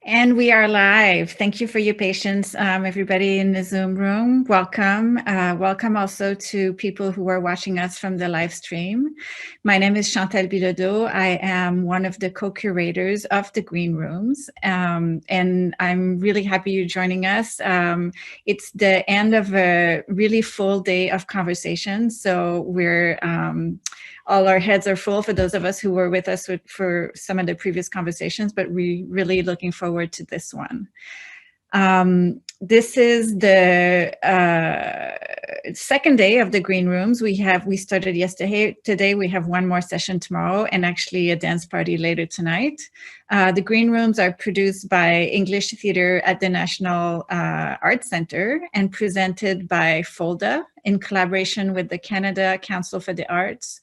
And we are live. Thank you for your patience, everybody in the Zoom room. Welcome. Welcome also to people who are watching us from the live stream. My name is Chantal Bilodeau. I am one of the co-curators of the Green Rooms, and I'm really happy you're joining us. It's the end of a really full day of conversation, so we're all our heads are full for those of us who were with us for some of the previous conversations, but we're really looking forward to this one. This is the second day of the Green Rooms. We started yesterday. Today we have one more session tomorrow and actually a dance party later tonight. The Green Rooms are produced by English Theatre at the National Arts Centre and presented by FOLDA in collaboration with the Canada Council for the Arts,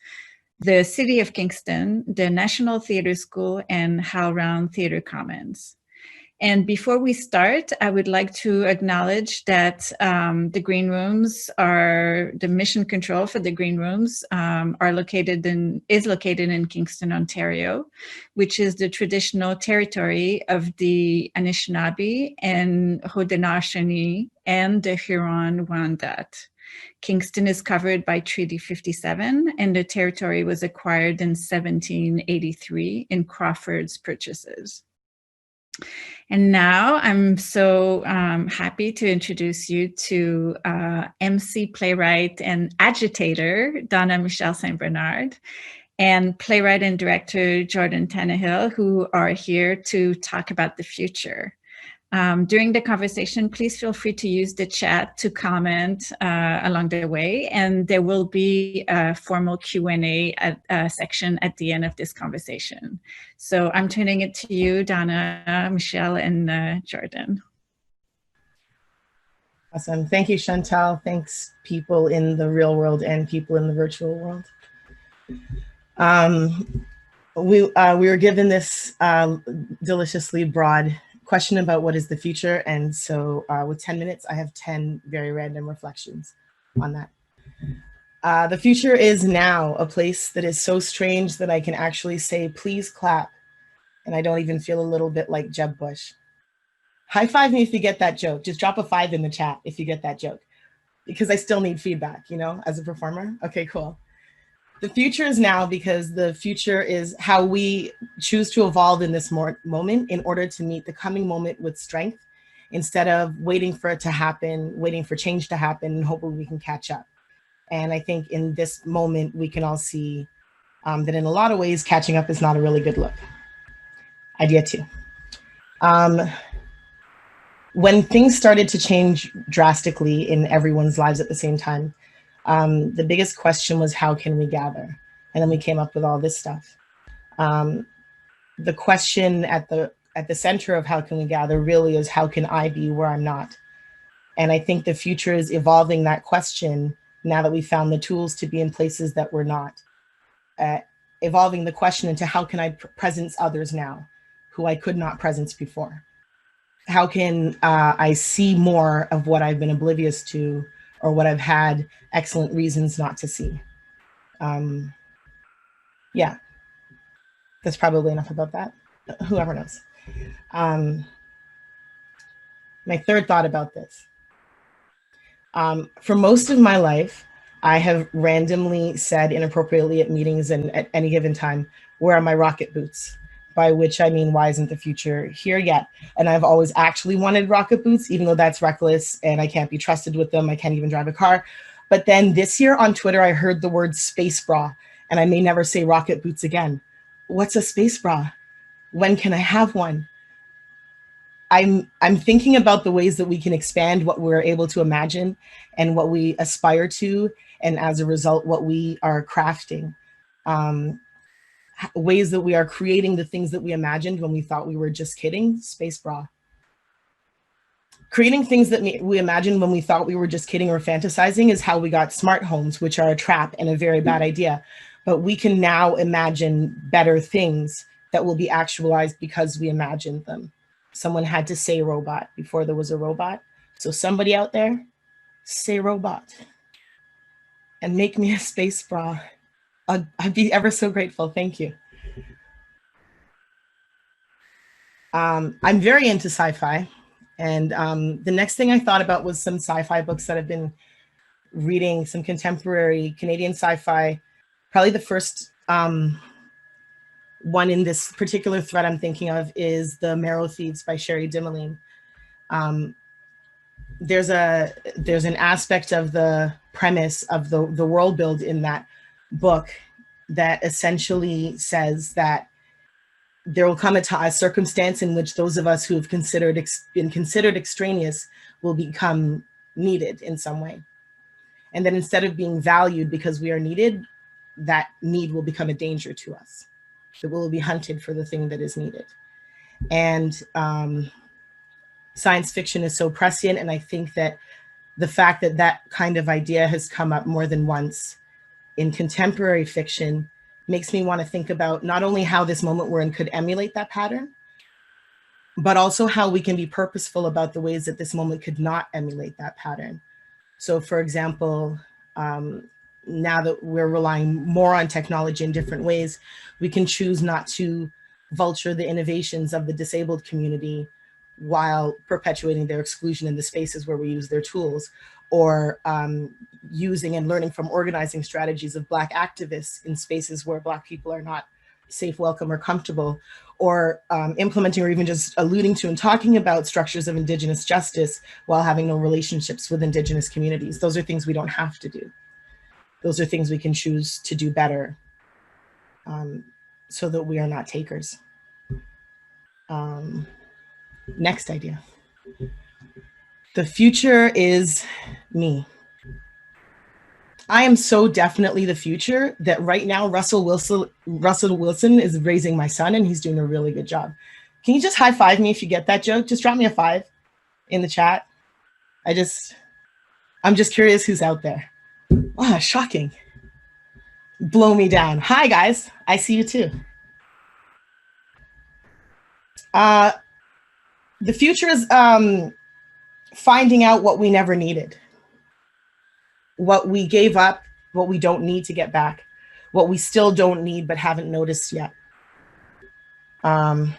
the City of Kingston, the National Theatre School, and HowlRound Theatre Commons. And before we start, I would like to acknowledge that the Green Rooms are, the mission control for the Green Rooms is located in Kingston, Ontario, which is the traditional territory of the Anishinaabe and Haudenosaunee and the Huron-Wendat. Kingston is covered by Treaty 57, and the territory was acquired in 1783 in Crawford's purchases. And now I'm so happy to introduce you to MC, playwright, and agitator, Donna Michelle St. Bernard, and playwright and director, Jordan Tannehill, who are here to talk about the future. During the conversation, please feel free to use the chat to comment along the way, and there will be a formal Q&A section at the end of this conversation. So I'm turning it to you, Donna, Michelle, and Jordan. Awesome. Thank you, Chantal. Thanks, people in the real world and people in the virtual world. We were given this deliciously broad question about what is the future, and so with 10 minutes I have 10 very random reflections on that. The future is now, a place that is so strange that I can actually say please clap, and I don't even feel a little bit like Jeb Bush. High five me if you get that joke. Just drop a 5 in the chat if you get that joke, because I still need feedback, you know, as a performer. Okay, cool. The future is now because the future is how we choose to evolve in this moment in order to meet the coming moment with strength, instead of waiting for it to happen, waiting for change to happen, and hoping we can catch up. And I think in this moment, we can all see that in a lot of ways, catching up is not a really good look. Idea 2. When things started to change drastically in everyone's lives at the same time, the biggest question was, how can we gather? And then we came up with all this stuff. The question at the center of how can we gather really is, how can I be where I'm not? And I think the future is evolving that question now that we found the tools to be in places that we're not. Evolving the question into, how can I presence others now who I could not presence before? How can I see more of what I've been oblivious to, or what I've had excellent reasons not to see? Yeah, that's probably enough about that. Whoever knows. My third thought about this. For most of my life, I have randomly said inappropriately at meetings and at any given time, where are my rocket boots? By which I mean, why isn't the future here yet? And I've always actually wanted rocket boots, even though that's reckless and I can't be trusted with them. I can't even drive a car. But then this year on Twitter, I heard the word space bra, and I may never say rocket boots again. What's a space bra? When can I have one? I'm thinking about the ways that we can expand what we're able to imagine and what we aspire to, and as a result, what we are crafting. Ways that we are creating the things that we imagined when we thought we were just kidding. Space bra. Creating things that we imagined when we thought we were just kidding or fantasizing is how we got smart homes, which are a trap and a very bad idea. But we can now imagine better things that will be actualized because we imagined them. Someone had to say robot before there was a robot. So somebody out there, say robot and make me a space bra. I'd be ever so grateful. Thank you. I'm very into sci-fi. And the next thing I thought about was some sci-fi books that I've been reading, some contemporary Canadian sci-fi. Probably the first one in this particular thread I'm thinking of is The Marrow Thieves by Sherry Dimeline. There's an aspect of the premise of the world build in that book that essentially says that there will come a circumstance in which those of us who have been considered extraneous will become needed in some way. And then instead of being valued because we are needed, that need will become a danger to us. That we will be hunted for the thing that is needed. And science fiction is so prescient. And I think that the fact that that kind of idea has come up more than once in contemporary fiction makes me want to think about not only how this moment we're in could emulate that pattern, but also how we can be purposeful about the ways that this moment could not emulate that pattern. So for example, now that we're relying more on technology in different ways, we can choose not to vulture the innovations of the disabled community while perpetuating their exclusion in the spaces where we use their tools, or using and learning from organizing strategies of Black activists in spaces where Black people are not safe, welcome, or comfortable, or implementing or even just alluding to and talking about structures of Indigenous justice while having no relationships with Indigenous communities. Those are things we don't have to do. Those are things we can choose to do better so that we are not takers. Next idea. The future is me. I am so definitely the future that right now Russell Wilson is raising my son and he's doing a really good job. Can you just high five me if you get that joke? Just drop me a 5 in the chat. I'm just curious who's out there. Wow, shocking. Blow me down. Hi guys, I see you too. The future is finding out what we never needed, what we gave up, what we don't need to get back, what we still don't need but haven't noticed yet. I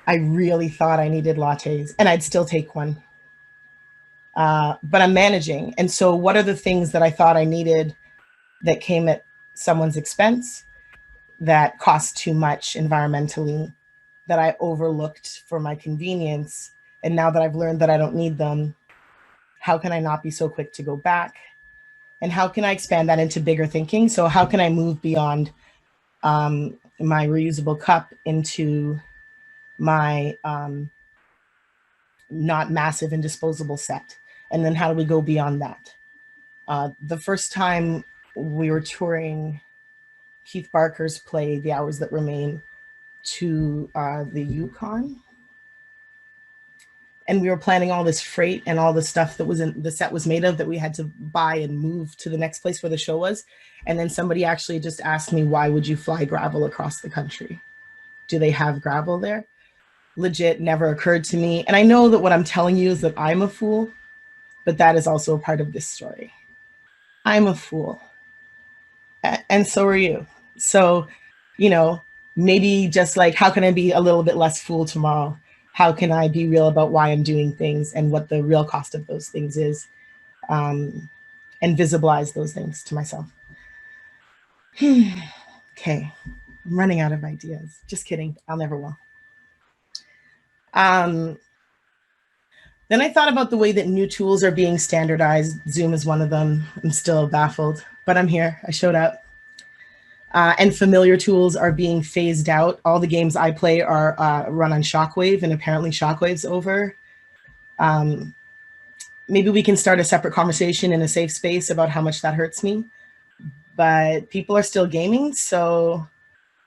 really thought I needed lattes and I'd still take one, but I'm managing. And so what are the things that I thought I needed that came at someone's expense, that cost too much environmentally, that I overlooked for my convenience? And now that I've learned that I don't need them, how can I not be so quick to go back? And how can I expand that into bigger thinking? So how can I move beyond my reusable cup into my not massive and disposable set? And then how do we go beyond that? The first time we were touring Keith Barker's play, The Hours That Remain, to the Yukon. And we were planning all this freight and all the stuff that was in the set was made of that we had to buy and move to the next place where the show was. And then somebody actually just asked me, why would you fly gravel across the country? Do they have gravel there? Legit never occurred to me. And I know that what I'm telling you is that I'm a fool, but that is also a part of this story. I'm a fool. And so are you. So, you know, maybe just like, how can I be a little bit less fool tomorrow? How can I be real about why I'm doing things and what the real cost of those things is, and visibilize those things to myself? Okay, I'm running out of ideas. Just kidding, I'll never will. Then I thought about the way that new tools are being standardized. Zoom is one of them. I'm still baffled, but I'm here, I showed up. And familiar tools are being phased out. All the games I play are run on Shockwave, and apparently Shockwave's over. Maybe we can start a separate conversation in a safe space about how much that hurts me. But people are still gaming, so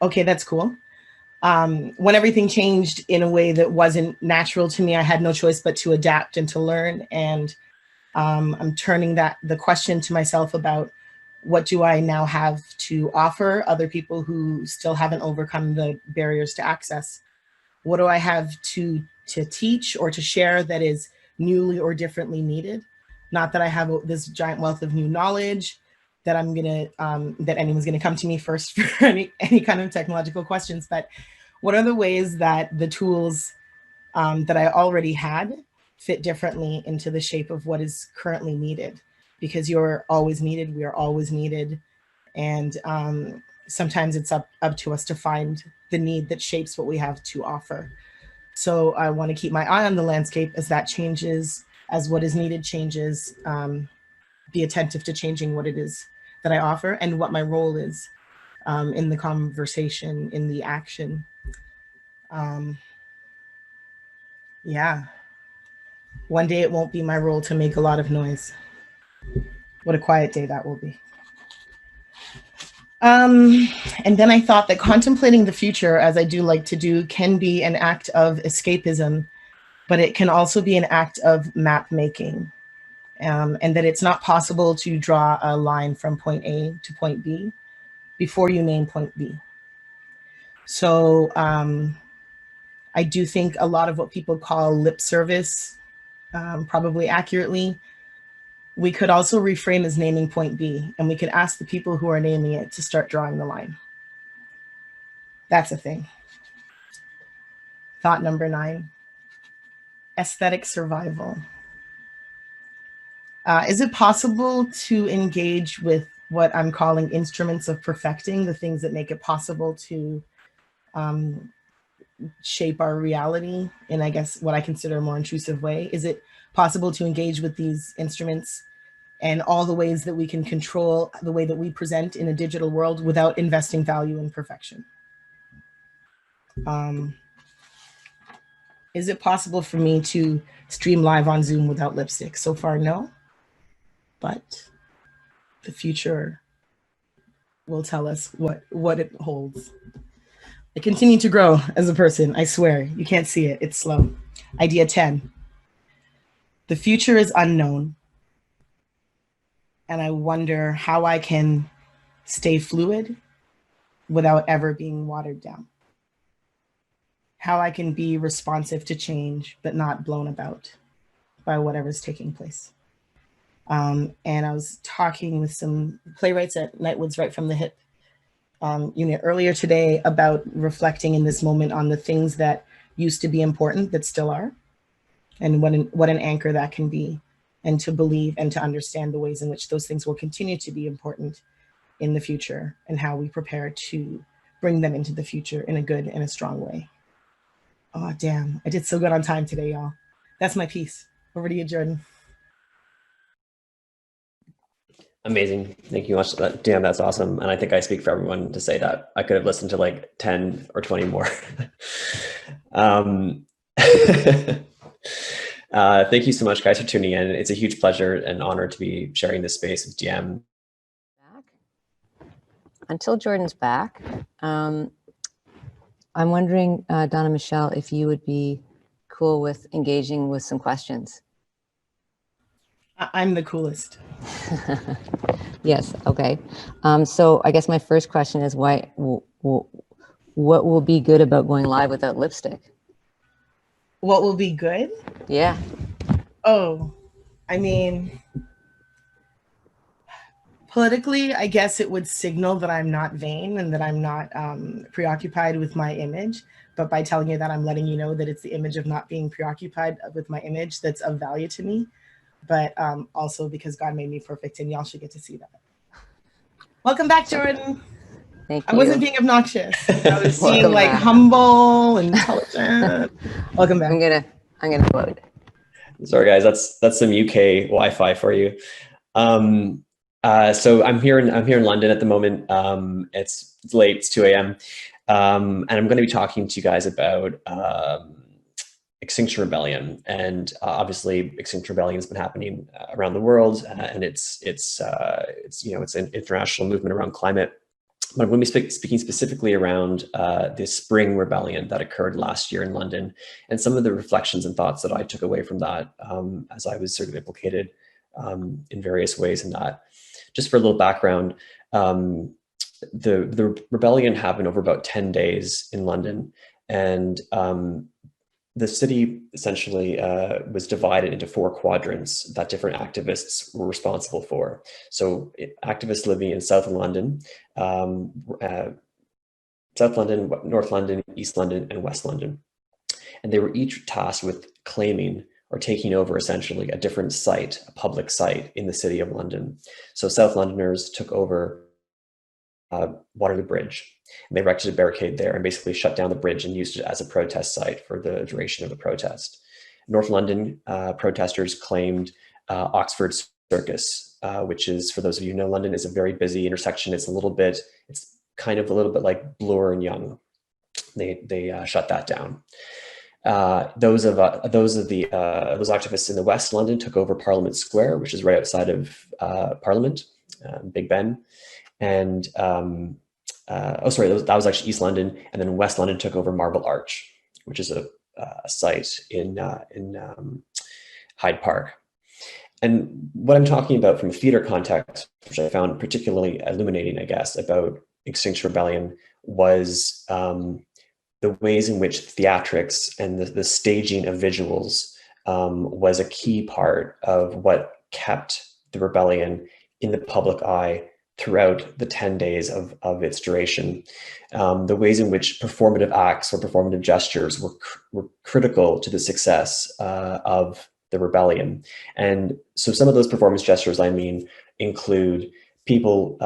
okay, that's cool. When everything changed in a way that wasn't natural to me, I had no choice but to adapt and to learn. And I'm turning the question to myself about, what do I now have to offer other people who still haven't overcome the barriers to access? What do I have to teach or to share that is newly or differently needed? Not that I have this giant wealth of new knowledge that I'm gonna that anyone's gonna come to me first for any kind of technological questions, but What are the ways that the tools that I already had fit differently into the shape of what is currently needed? Because you're always needed, we are always needed. And sometimes it's up to us to find the need that shapes what we have to offer. So I want to keep my eye on the landscape as that changes, as what is needed changes, be attentive to changing what it is that I offer and what my role is in the conversation, in the action. Yeah. One day it won't be my role to make a lot of noise. What a quiet day that will be. And then I thought that contemplating the future, as I do like to do, can be an act of escapism, but it can also be an act of map making. And that it's not possible to draw a line from point A to point B before you name point B. So I do think a lot of what people call lip service, probably accurately, we could also reframe as naming point B, and we could ask the people who are naming it to start drawing the line. That's a thing. Thought number 9, aesthetic survival. Is it possible to engage with what I'm calling instruments of perfecting, the things that make it possible to shape our reality in, I guess, what I consider a more intrusive way? Is it possible to engage with these instruments and all the ways that we can control the way that we present in a digital world without investing value in perfection? Is it possible for me to stream live on Zoom without lipstick? So far, no. But the future will tell us what it holds. I continue to grow as a person, I swear. You can't see it, it's slow. Idea 10. The future is unknown. And I wonder how I can stay fluid without ever being watered down. How I can be responsive to change, but not blown about by whatever's taking place. And I was talking with some playwrights at Nightwood's Right from the Hip unit earlier today about reflecting in this moment on the things that used to be important that still are, and what an anchor that can be, and to believe and to understand the ways in which those things will continue to be important in the future, and how we prepare to bring them into the future in a good and a strong way. Oh, damn, I did so good on time today, y'all. That's my piece. Over to you, Jordan. Amazing. Thank you much. Damn, that's awesome. And I think I speak for everyone to say that I could have listened to like 10 or 20 more. Thank you so much, guys, for tuning in. It's a huge pleasure and honor to be sharing this space with DM. Until Jordan's back, I'm wondering, Donna Michelle, if you would be cool with engaging with some questions. I'm the coolest. Yes, okay. So I guess my first question is what will be good about going live without lipstick? What will be good? Yeah. Oh, I mean, politically, I guess it would signal that I'm not vain and that I'm not preoccupied with my image. But by telling you that, I'm letting you know that it's the image of not being preoccupied with my image that's of value to me. But also because God made me perfect, and y'all should get to see that. Welcome back, Jordan. Thank you. I wasn't being obnoxious. I was being Welcome like back. Humble, intelligent. Welcome back. I'm gonna quote. Sorry, guys. That's some UK Wi-Fi for you. So I'm here in London at the moment. It's late. It's 2 a.m. And I'm going to be talking to you guys about Extinction Rebellion, and obviously Extinction Rebellion has been happening around the world, and it's an international movement around climate. But I'm going to be speaking specifically around this spring rebellion that occurred last year in London, and some of the reflections and thoughts that I took away from that as I was sort of implicated in various ways in that. Just for a little background, the rebellion happened over about 10 days in London, and the city essentially was divided into 4 quadrants that different activists were responsible for. So activists living in south of London South London, North London, East London, and West London. And they were each tasked with claiming or taking over essentially a different site, a public site in the city of London. So South Londoners took over Waterloo Bridge, and they erected a barricade there and basically shut down the bridge and used it as a protest site for the duration of the protest. North London protesters claimed Oxford Circus, which is, for those of you who know London, is a very busy intersection. It's kind of a little bit like Bloor and Young. They shut that down. Those activists in the West London took over Parliament Square, which is right outside of Parliament, Big Ben, and that was actually East London, and then West London took over Marble Arch, which is a site in Hyde Park. And what I'm talking about from a theater context, which I found particularly illuminating, I guess, about Extinction Rebellion was the ways in which theatrics and the staging of visuals was a key part of what kept the rebellion in the public eye throughout the 10 days of its duration. The ways in which performative acts or performative gestures were critical to the success of the rebellion. And so some of those performance gestures, I mean, include people,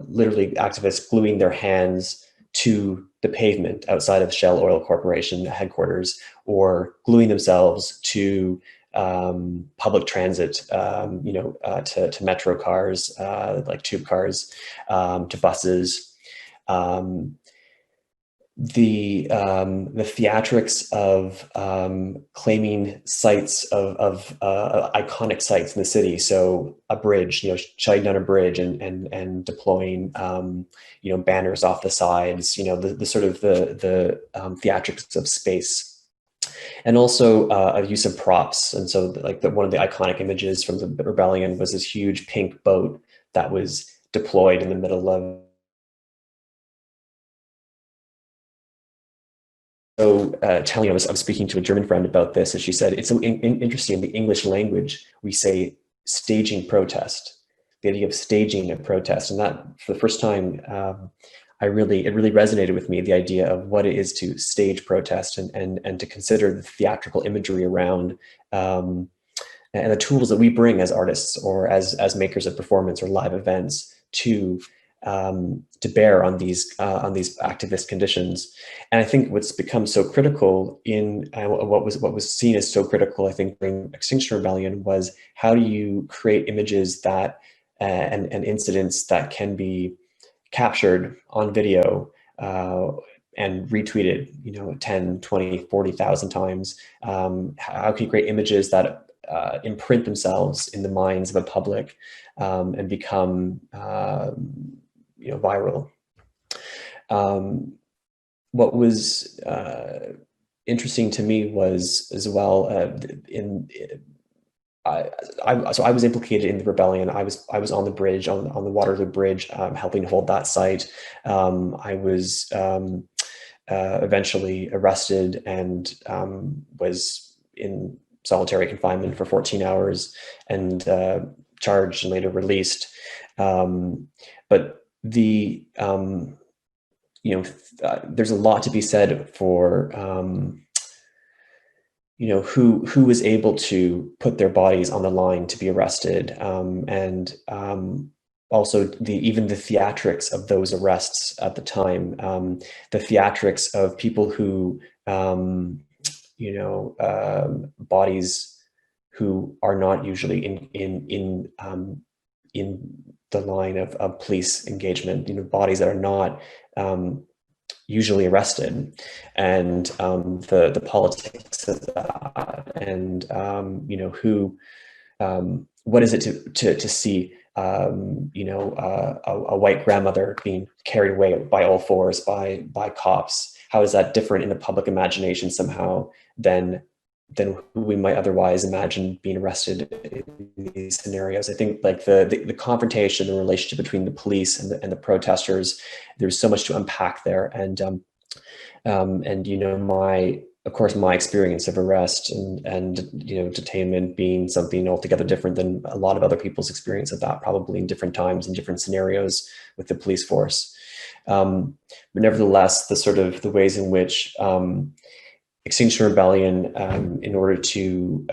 literally activists, gluing their hands to the pavement outside of Shell Oil Corporation headquarters, or gluing themselves to public transit, to metro cars, like tube cars, to buses. The theatrics of claiming sites of iconic sites in the city. So a bridge, shutting down a bridge and deploying, banners off the sides. The sort of the theatrics of space. And also a use of props. And so one of the iconic images from the rebellion was this huge pink boat that was deployed in the middle of. So I was speaking to a German friend about this, and she said, it's so interesting, in the English language, we say staging protest, the idea of staging a protest. And that, for the first time, it really resonated with me, the idea of what it is to stage protest and to consider the theatrical imagery around and the tools that we bring as artists or as makers of performance or live events to bear on these activist conditions. And I think what's become so critical in what was seen as so critical, I think, during Extinction Rebellion was how do you create images that and incidents that can be captured on video and retweeted, 10, 20, 40,000 times. How can you create images that imprint themselves in the minds of a public and become viral? What was interesting to me was as well so I was implicated in the rebellion. I was on the bridge, on the Waterloo Bridge, helping hold that site. I was eventually arrested and was in solitary confinement for 14 hours and charged and later released. But there's a lot to be said for who was able to put their bodies on the line to be arrested, and also even the theatrics of those arrests at the time, the theatrics of people who bodies who are not usually in the line of police engagement, bodies that are not usually arrested, and the politics of that, and what is it to see a white grandmother being carried away by all fours by cops? How is that different in the public imagination somehow than who we might otherwise imagine being arrested in these scenarios? I think the confrontation, the relationship between the police and the protesters, there's so much to unpack there. And of course, my experience of arrest and detainment being something altogether different than a lot of other people's experience of that, probably in different times and different scenarios with the police force. But nevertheless, the ways in which Extinction Rebellion, in order to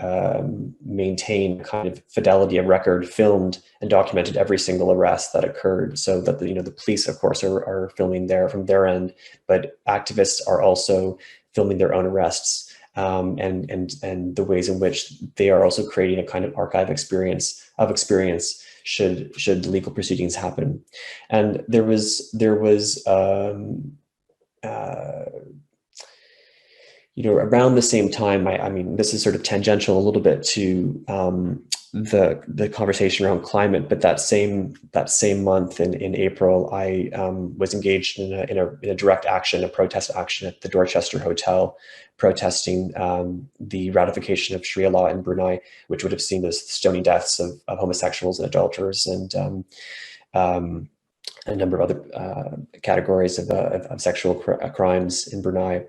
maintain kind of fidelity of record, filmed and documented every single arrest that occurred, so that the police, of course, are filming from their end, but activists are also filming their own arrests, and the ways in which they are also creating a kind of archive experience should legal proceedings happen. And there was around the same time, I mean, this is sort of tangential a little bit to the conversation around climate, but that same month in April, I was engaged in a direct action, a protest action at the Dorchester Hotel, protesting the ratification of Sharia law in Brunei, which would have seen the stoning deaths of homosexuals and adulterers, and a number of other categories of sexual crimes in Brunei.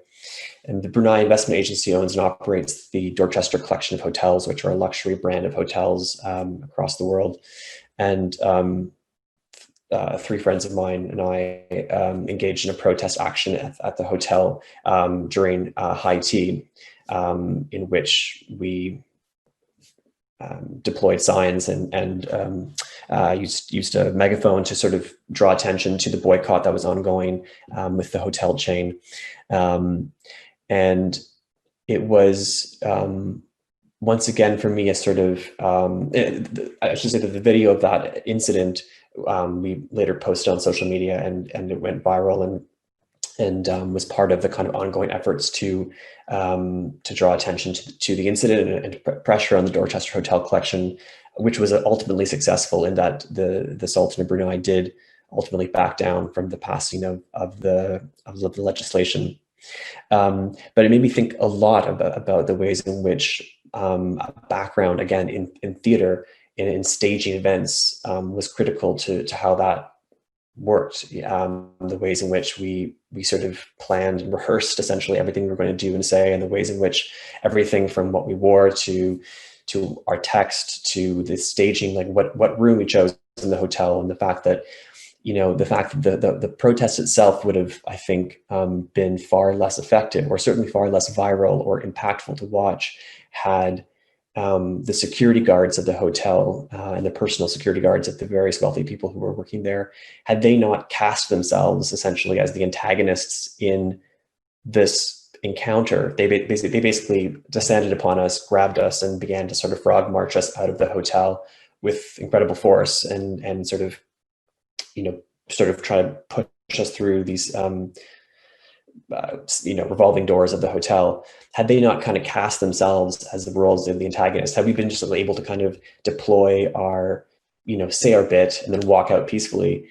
And the Brunei Investment Agency owns and operates the Dorchester Collection of Hotels, which are a luxury brand of hotels across the world. And three friends of mine and I engaged in a protest action at the hotel during high tea, in which we deployed signs and used a megaphone to sort of draw attention to the boycott that was ongoing with the hotel chain. And it was, once again, for me, a sort of, I should say that the video of that incident, we later posted on social media, and it went viral, and was part of the kind of ongoing efforts to draw attention to the incident and pressure on the Dorchester Hotel Collection, which was ultimately successful in that the Sultan of Brunei did ultimately back down from the passing of the legislation. But it made me think a lot about the ways in which background, again, in theater, in staging events, was critical to how that worked. The ways in which we sort of planned and rehearsed essentially everything we were going to do and say, and the ways in which everything from what we wore to our text to the staging, like what room we chose in the hotel, and the fact that the protest itself would have, I think, been far less effective, or certainly far less viral or impactful to watch, had the security guards of the hotel and the personal security guards of the various wealthy people who were working there, had they not cast themselves essentially as the antagonists in this encounter. They basically descended upon us, grabbed us, and began to sort of frog march us out of the hotel with incredible force, and sort of try to push us through these, revolving doors of the hotel. Had they not kind of cast themselves as the roles of the antagonist, had we been just able to kind of deploy our, say our bit and then walk out peacefully,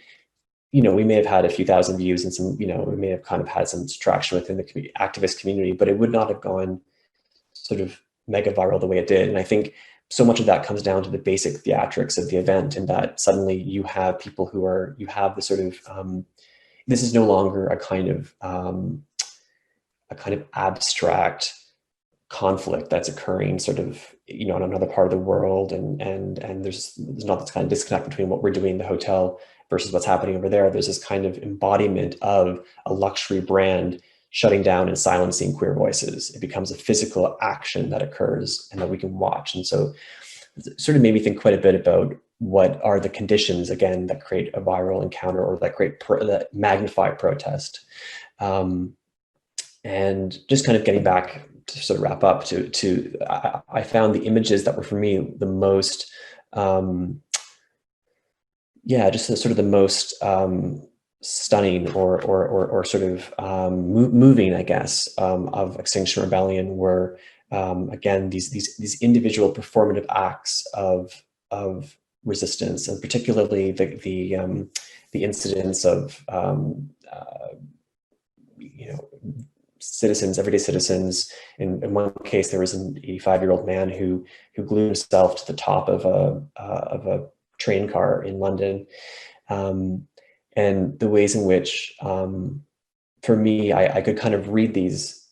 we may have had a few thousand views and some, we may have kind of had some traction within the activist community, but it would not have gone sort of mega viral the way it did. And I think so much of that comes down to the basic theatrics of the event, and that suddenly you have people you have the sort of, this is no longer a kind of abstract conflict that's occurring sort of, in another part of the world. And there's not this kind of disconnect between what we're doing in the hotel versus what's happening over there. There's this kind of embodiment of a luxury brand shutting down and silencing queer voices. It becomes a physical action that occurs and that we can watch. And so it sort of made me think quite a bit about what are the conditions, again, that create a viral encounter, or that magnify protest. And just kind of getting back to sort of wrap up I found the images that were for me the most, just the most stunning or sort of moving, I guess, of Extinction Rebellion were, again, these individual performative acts of resistance, and particularly the incidents of citizens, everyday citizens. In one case, there was an 85-year-old man who glued himself to the top of a train car in London. And the ways in which, for me, I could kind of read these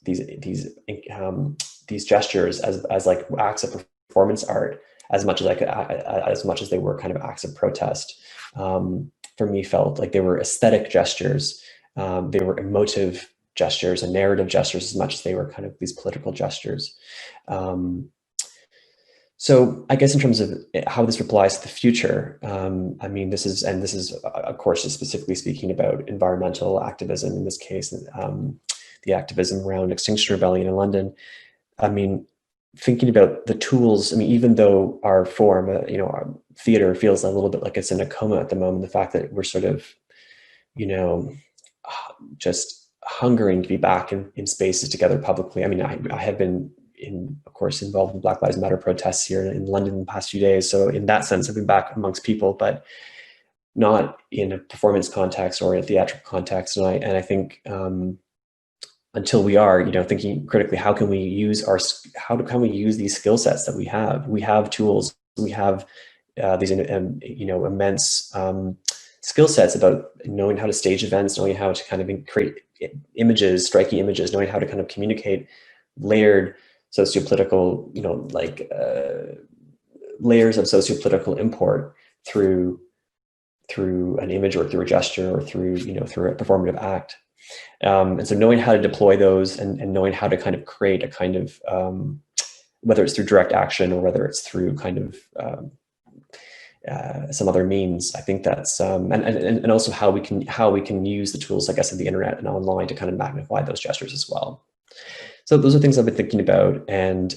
gestures as like acts of performance art, as much as they were kind of acts of protest. for me, felt like they were aesthetic gestures. They were emotive gestures and narrative gestures as much as they were kind of these political gestures. So I guess in terms of how this applies to the future, I mean, this is of course just specifically speaking about environmental activism in this case, the activism around Extinction Rebellion in London. I mean, thinking about the tools, I mean, even though our form, our theater feels a little bit like it's in a coma at the moment, the fact that we're sort of, just hungering to be back in spaces together publicly. I mean, I have been of course, involved in Black Lives Matter protests here in London in the past few days. So in that sense, I've been back amongst people, but not in a performance context or a theatrical context. And I think until we are, thinking critically, how can we use these skill sets that we have? We have tools. We have these immense skill sets about knowing how to stage events, knowing how to kind of create images, striking images, knowing how to kind of communicate layered sociopolitical, layers of sociopolitical import through an image or through a gesture or through through a performative act. And so knowing how to deploy those and knowing how to kind of create a kind of, whether it's through direct action or whether it's through kind of some other means, I think that's, and also how we can use the tools, I guess, of the internet and online to kind of magnify those gestures as well. So those are things I've been thinking about, and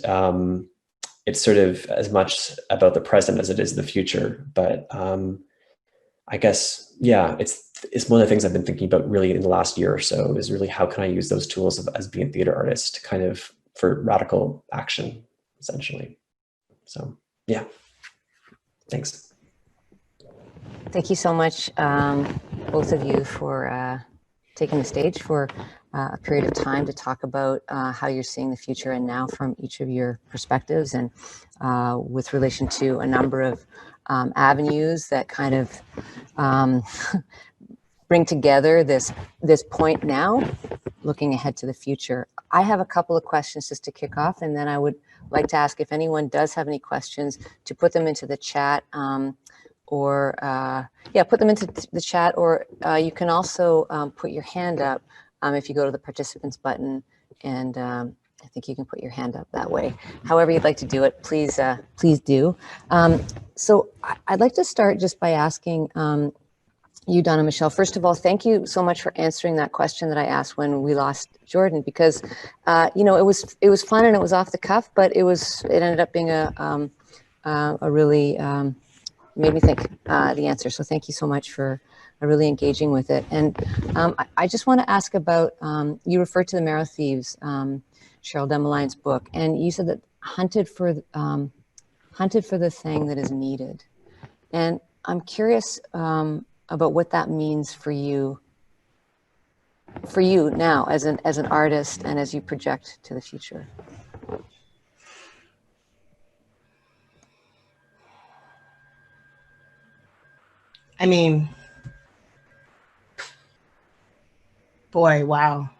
it's sort of as much about the present as it is the future. But I guess, yeah, it's one of the things I've been thinking about really in the last year or so, is really how can I use those tools as being a theater artist to kind of for radical action, essentially. So yeah, thanks. Thank you so much, both of you, for taking the stage for a period of time to talk about how you're seeing the future and now from each of your perspectives, and with relation to a number of avenues that kind of bring together this point now, looking ahead to the future. I have a couple of questions just to kick off, and then I would like to ask if anyone does have any questions to put them into the chat, or put them into the chat, or you can also put your hand up if you go to the participants button, and I think you can put your hand up that way. However you'd like to do it, please do. So I'd like to start just by asking you, Donna Michelle, first of all, thank you so much for answering that question that I asked when we lost Jordan, because it was fun and it was off the cuff, but it ended up being a really made me think the answer. So thank you so much for really engaging with it. And I just want to ask about, you referred to the Marrow Thieves, Cheryl Demeline's book, and you said that hunted for the thing that is needed. And I'm curious about what that means for you now as an artist and as you project to the future. I mean, boy, wow.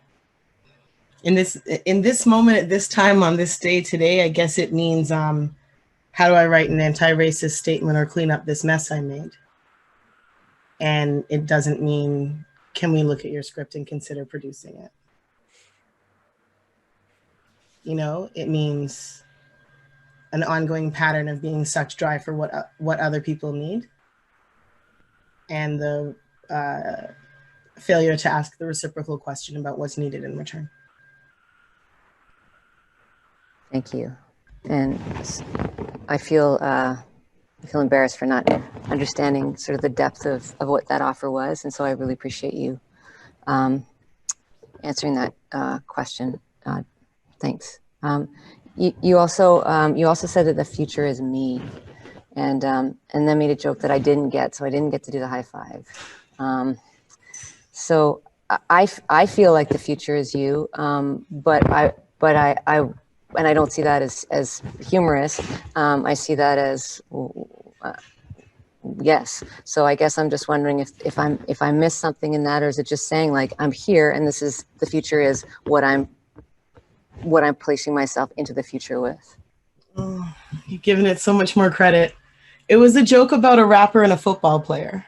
In this moment, at this time, on this day today, I guess it means, how do I write an anti-racist statement or clean up this mess I made? And it doesn't mean, can we look at your script and consider producing it? It means an ongoing pattern of being sucked dry for what other people need, and the failure to ask the reciprocal question about what's needed in return. Thank you. And I feel embarrassed for not understanding sort of the depth of what that offer was. And so I really appreciate you answering that question. Thanks. You also said that the future is me, and then made a joke that I didn't get, so I didn't get to do the high five. So I feel like the future is you, but I don't see that as humorous. I see that as yes. So I guess I'm just wondering if I missed something in that, or is it just saying like I'm here and this is the future is what I'm placing myself into the future with. Oh, you're giving it so much more credit. It was a joke about a rapper and a football player.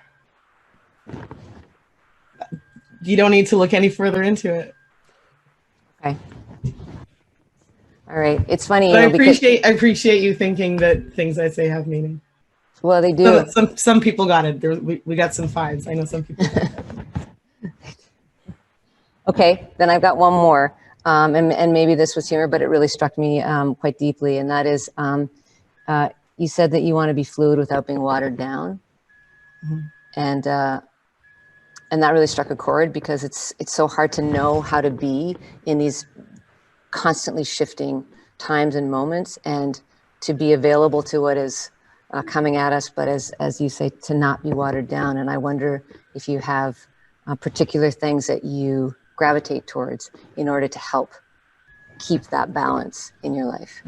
You don't need to look any further into it. Okay. All right. It's funny, But you know, I appreciate you thinking that things I say have meaning. well, they do. Some people got it. We got some fives. I know some people. Okay, then I've got one more, and maybe this was humor, but it really struck me quite deeply, and that is, you said that you want to be fluid without being watered down, and that really struck a chord because it's so hard to know how to be in these constantly shifting times and moments, and to be available to what is coming at us, but as you say, to not be watered down. And I wonder if you have particular things that you gravitate towards in order to help keep that balance in your life.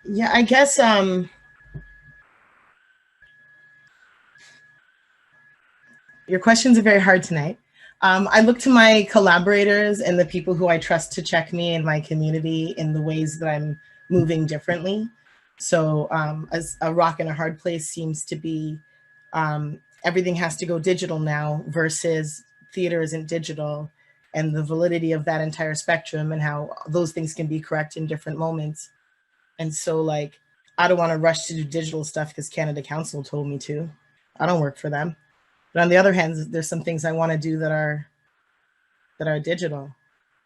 Yeah, I guess your questions are very hard tonight. I look to my collaborators and the people who I trust to check me in my community in the ways that I'm moving differently. So as a rock in a hard place seems to be everything has to go digital now versus theater isn't digital, and the validity of that entire spectrum and how those things can be correct in different moments. And so like, I don't want to rush to do digital stuff because Canada Council told me to. I don't work for them. But on the other hand, there's some things I want to do that are digital.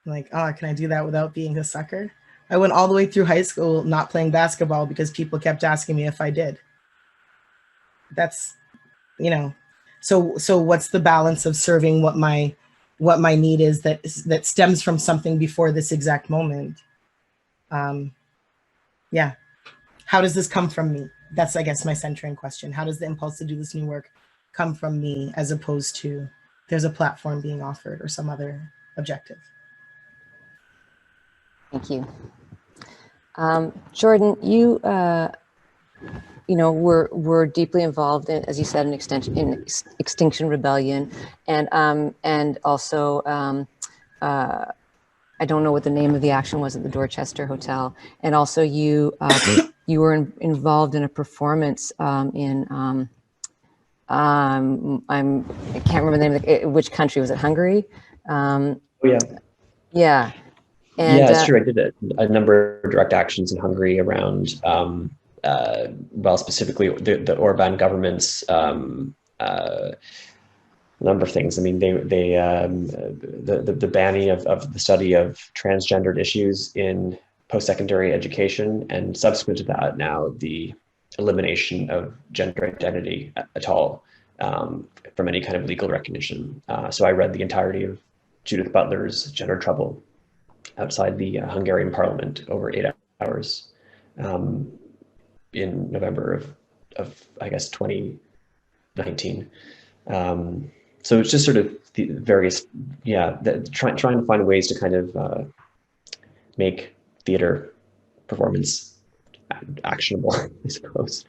Like, oh, can I do that without being a sucker? I went all the way through high school not playing basketball because people kept asking me if I did. That's, you know, so what's the balance of serving what my need is that stems from something before this exact moment? Yeah. How does this come from me? That's, I guess, my centering question. How does the impulse to do this new work come from me as opposed to there's a platform being offered or some other objective? Thank you. Jordan, you know, we're deeply involved in, as you said, in Extinction Rebellion, and also I don't know what the name of the action was at the Dorchester Hotel, and also you you were involved in a performance in I can't remember the name of which country was it? Hungary? Oh, yeah. Yeah. And, yeah, it's true. I did a number of direct actions in Hungary around, well, specifically the Orban government's number of things. I mean, the banning of the study of transgendered issues in post-secondary education, and subsequent to that, now the elimination of gender identity at all from any kind of legal recognition. So I read the entirety of Judith Butler's Gender Trouble outside the Hungarian parliament over 8 hours in November of I guess 2019. So it's just sort of the various, trying to find ways to kind of make theater performance actionable, I suppose.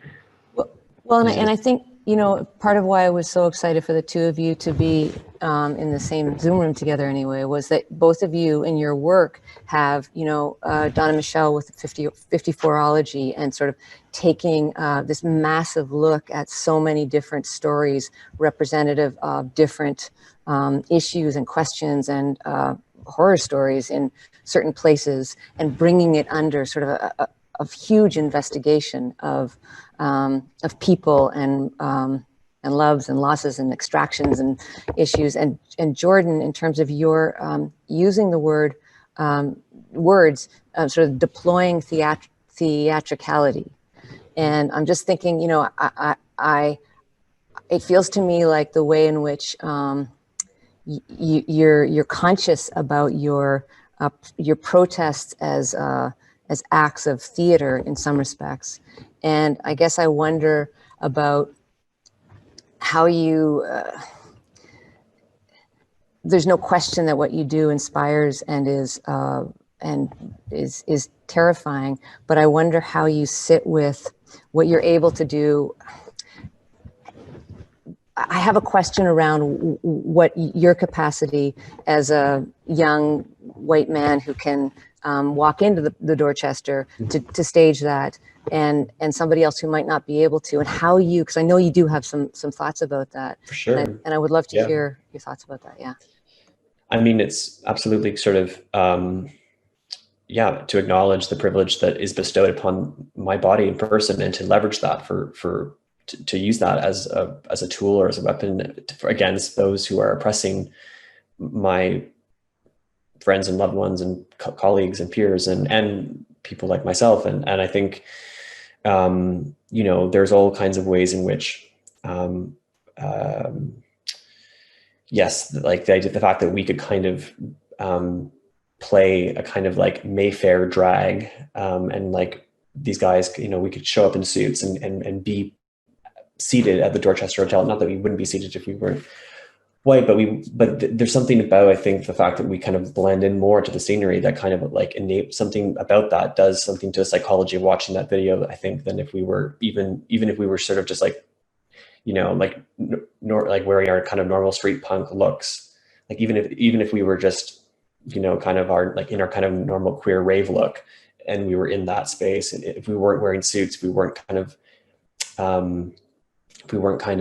Well, and I think, you know, part of why I was so excited for the two of you to be in the same Zoom room together anyway, was that both of you in your work have, you know, Donna Michelle with 54ology and sort of taking this massive look at so many different stories representative of different issues and questions and horror stories in certain places, and bringing it under sort of a huge investigation of people and loves and losses and extractions and issues. And Jordan, in terms of your using the words, sort of deploying theatricality. And I'm just thinking, you know, it feels to me like the way in which you're conscious about your protests as acts of theater in some respects. And I guess I wonder about how you, there's no question that what you do inspires and is terrifying, but I wonder how you sit with what you're able to do. I have a question around what your capacity as a young white man who can walk into the Dorchester to stage that, and somebody else who might not be able to, and how you, because I know you do have some thoughts about that. For sure. And I would love to Yeah. hear your thoughts about that. Yeah. I mean, it's absolutely sort of, to acknowledge the privilege that is bestowed upon my body in person, and to leverage that to use that as a tool or as a weapon against those who are oppressing my friends and loved ones and colleagues and peers and people like myself. And I think, there's all kinds of ways in which, yes, like the fact that we could kind of play a kind of like Mayfair drag, and like these guys, we could show up in suits and be seated at the Dorchester Hotel. Not that we wouldn't be seated if we weren't white, but there's something about, I think, the fact that we kind of blend in more to the scenery that kind of like something about that does something to the psychology of watching that video, I think, than if we were even if we were sort of just like, like wearing our kind of normal street punk looks. Like even if we were just, kind of in our kind of normal queer rave look, and we were in that space, and if we weren't wearing suits, if we weren't kind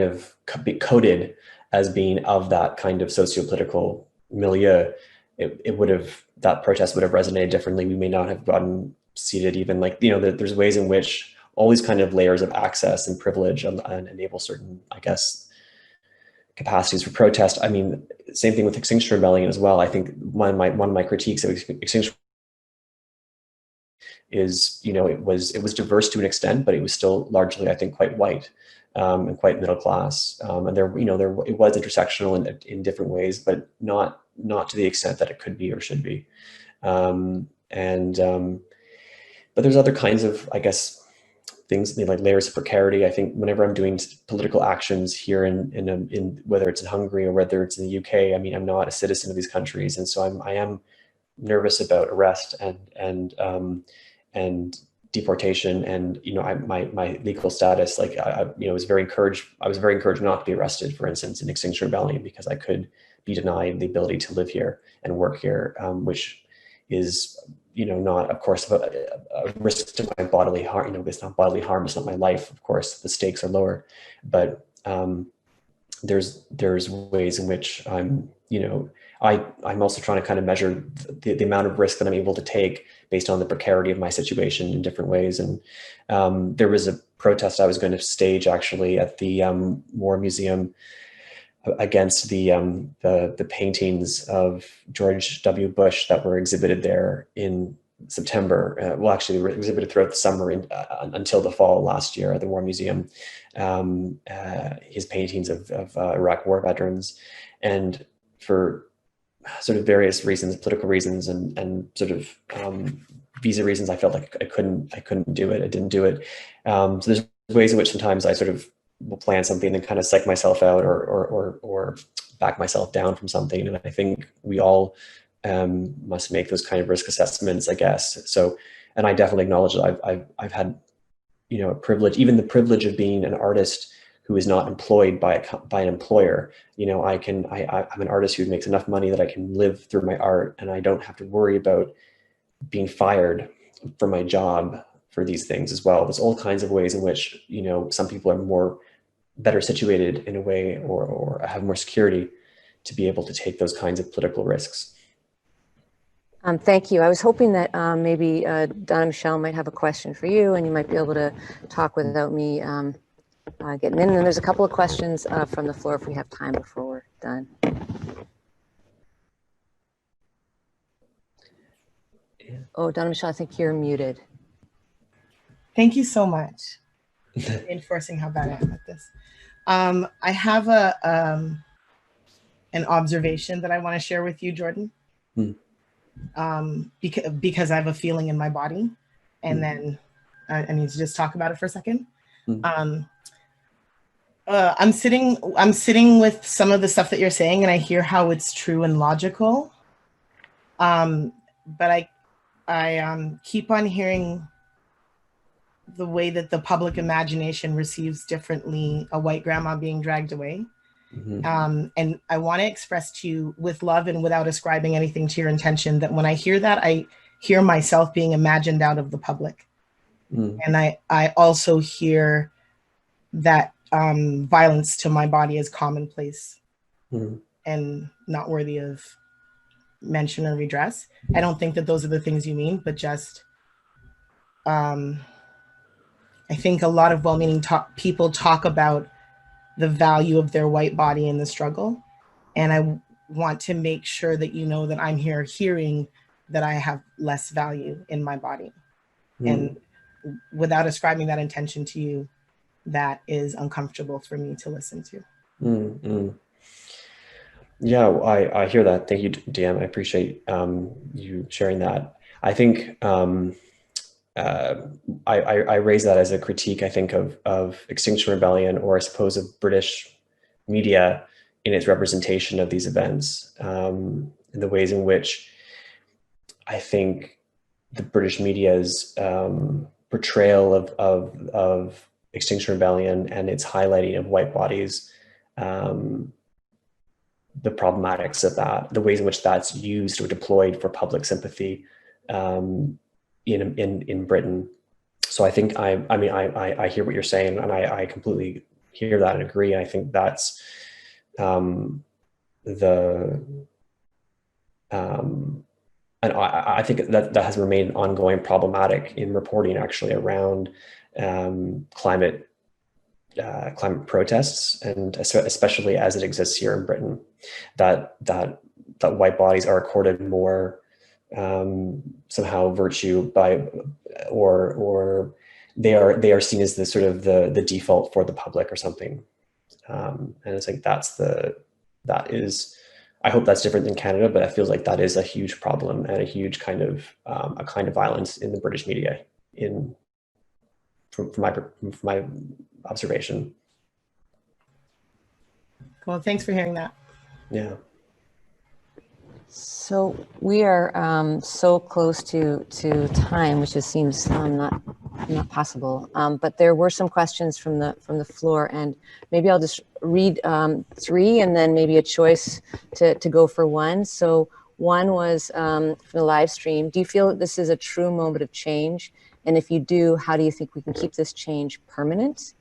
of coded as being of that kind of socio-political milieu, that protest would have resonated differently. We may not have gotten seated even, like, there's ways in which all these kind of layers of access and privilege and enable certain, I guess, capacities for protest. I mean, same thing with Extinction Rebellion as well. I think one of my critiques of Extinction is, it was diverse to an extent, but it was still largely, I think, quite white, and quite middle class. And there it was intersectional in different ways, but not to the extent that it could be or should be. But there's other kinds of, I guess, things like layers of precarity. I think whenever I'm doing political actions here in whether it's in Hungary or whether it's in the UK, I mean, I'm not a citizen of these countries, and so I am nervous about arrest and deportation, and my legal status. Like I was very encouraged not to be arrested, for instance, in Extinction Rebellion, because I could be denied the ability to live here and work here, which is not, of course, a risk to my bodily harm. It's not bodily harm. It's not my life. Of course, the stakes are lower, but there's ways in which I'm also trying to kind of measure the amount of risk that I'm able to take based on the precarity of my situation in different ways. And there was a protest I was going to stage actually at the War Museum against the paintings of George W. Bush that were exhibited there in September. Actually, they were exhibited throughout the summer until the fall last year at the War Museum. His paintings of Iraq War veterans, and for sort of various reasons, political reasons, and sort of visa reasons, I felt like I couldn't do it. I didn't do it. So there's ways in which sometimes I sort of will plan something and kind of psych myself out or back myself down from something. And I think we all must make those kind of risk assessments, I guess. So, and I definitely acknowledge that I've had, a privilege, even the privilege of being an artist who is not employed by an employer. I'm an artist who makes enough money that I can live through my art, and I don't have to worry about being fired from my job for these things as well. There's all kinds of ways in which, some people are better situated in a way, or have more security to be able to take those kinds of political risks. Thank you. I was hoping that maybe Donna Michelle might have a question for you, and you might be able to talk without me getting in. And there's a couple of questions from the floor if we have time before we're done. Yeah. Oh, Donna Michelle, I think you're muted. Thank you so much for reinforcing how bad I am at this. I have an observation that I want to share with you, Jordan. Because I have a feeling in my body, and then I need to just talk about it for a second. I'm sitting with some of the stuff that you're saying, and I hear how it's true and logical. But I keep on hearing the way that the public imagination receives differently a white grandma being dragged away. And I want to express to you, with love and without ascribing anything to your intention, that when I hear that, I hear myself being imagined out of the public. Mm, And I also hear that violence to my body is commonplace mm, and not worthy of mention or redress. I don't think that those are the things you mean, but just I think a lot of well-meaning people talk about the value of their white body in the struggle. And I want to make sure that you know that I'm here hearing that I have less value in my body. mm, And without ascribing that intention to you, that is uncomfortable for me to listen to. mm, mm. Yeah, I hear that. Thank you, DM. I appreciate you sharing that. I think uh, I raise that as a critique, I think, of Extinction Rebellion, or I suppose of British media in its representation of these events, in the ways in which I think the British media's portrayal of Extinction Rebellion and its highlighting of white bodies, the problematics of that, the ways in which that's used or deployed for public sympathy in Britain. So I think I hear what you're saying, and I completely hear that and agree. I think that's the and I think that has remained ongoing problematic in reporting actually around climate protests, and especially as it exists here in Britain, that white bodies are accorded more somehow virtue by, or they are seen as the sort of the default for the public or something. And it's like that is, I hope that's different than Canada, but it feels like that is a huge problem and a huge kind of violence in the British media from my observation. Well, thanks for hearing that. Yeah. So we are so close to time, which just seems not possible. But there were some questions from the floor, and maybe I'll just read 3, and then maybe a choice to go for one. So one was from the live stream. Do you feel that this is a true moment of change? And if you do, how do you think we can keep this change permanent?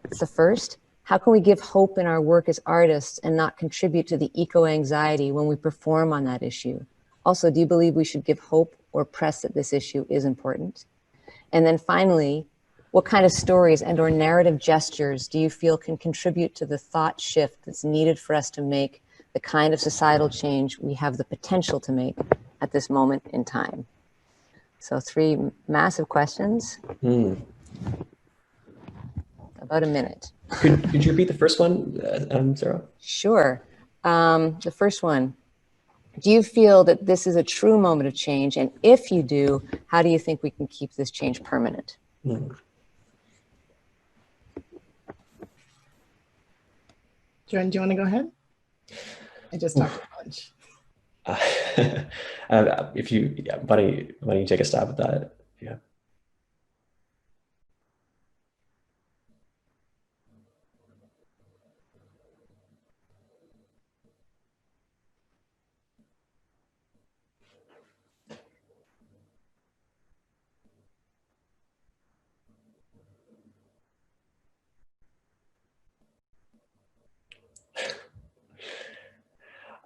That's the first. How can we give hope in our work as artists and not contribute to the eco-anxiety when we perform on that issue? Also, do you believe we should give hope or press that this issue is important? And then finally, what kind of stories and or narrative gestures do you feel can contribute to the thought shift that's needed for us to make the kind of societal change we have the potential to make at this moment in time? So 3 massive questions. About a minute. Could you repeat the first one, Sarah? Sure. The first one, do you feel that this is a true moment of change? And if you do, how do you think we can keep this change permanent? Jordan, do you want to go ahead? I just talked a bunch. If you, yeah, why don't you take a stab at that? Yeah.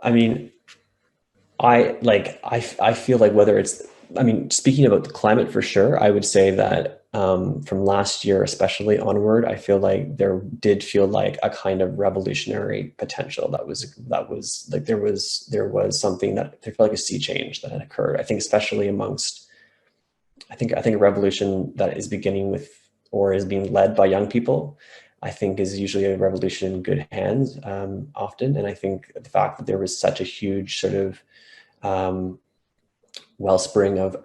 I mean, I feel like whether it's, I mean, speaking about the climate for sure, I would say that from last year, especially onward, I feel like there did feel like a kind of revolutionary potential that was like there was something that there felt like a sea change that had occurred. I think especially amongst, I think a revolution that is beginning with or is being led by young people, I think is usually a revolution in good hands often. And I think the fact that there was such a huge sort of wellspring of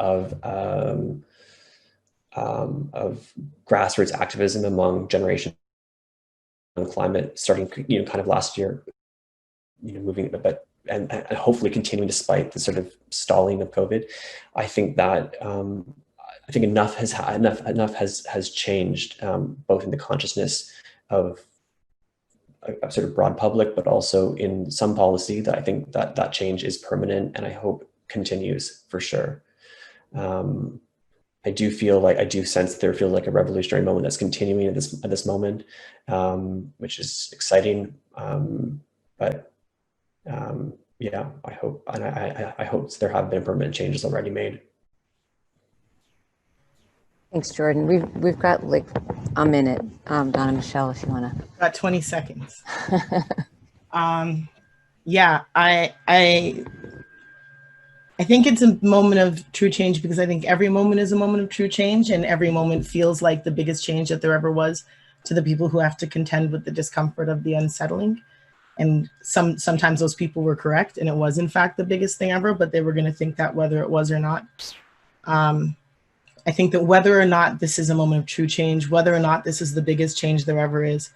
grassroots activism among generations on climate, starting kind of last year, moving, but and hopefully continuing despite the sort of stalling of COVID. I think that I think enough has changed both in the consciousness of a sort of broad public, but also in some policy, that I think that change is permanent and I hope continues for sure. I do sense there feels like a revolutionary moment that's continuing at this moment, which is exciting. Yeah, I hope, and I hope there have been permanent changes already made. Thanks, Jordan. We've got like a minute. Donna Michelle, if you want to. About 20 seconds. Yeah, I think it's a moment of true change, because I think every moment is a moment of true change, and every moment feels like the biggest change that there ever was to the people who have to contend with the discomfort of the unsettling. And sometimes those people were correct, and it was in fact the biggest thing ever, but they were going to think that whether it was or not. I think that whether or not this is a moment of true change, whether or not this is the biggest change there ever is,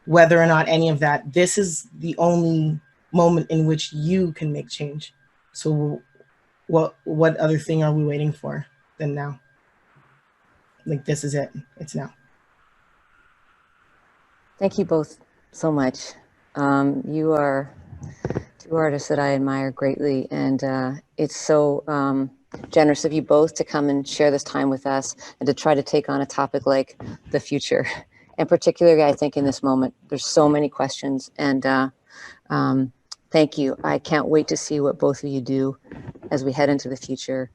whether or not any of that, this is the only moment in which you can make change. So what other thing are we waiting for than now? Like, this is it. It's now. Thank you both so much. You are two artists that I admire greatly, and it's so generous of you both to come and share this time with us and to try to take on a topic like the future. And particularly, I think in this moment, there's so many questions, and thank you. I can't wait to see what both of you do as we head into the future.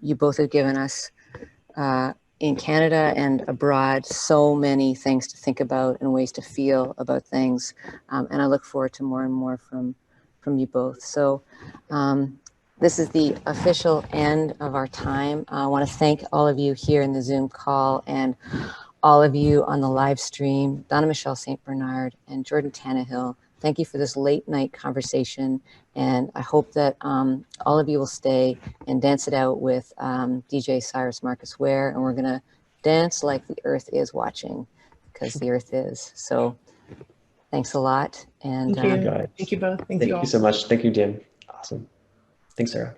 You both have given us in Canada and abroad so many things to think about and ways to feel about things. And I look forward to more and more from you both. So this is the official end of our time. I want to thank all of you here in the Zoom call and all of you on the live stream, Donna Michelle St. Bernard and Jordan Tannehill. Thank you for this late night conversation. And I hope that all of you will stay and dance it out with DJ Cyrus Marcus Ware. And we're gonna dance like the earth is watching, because the earth is. So thanks a lot. And Thank you. Thank you both. Thank you all. Thank you so much. Thank you, Jim. Awesome. Thanks, Sarah.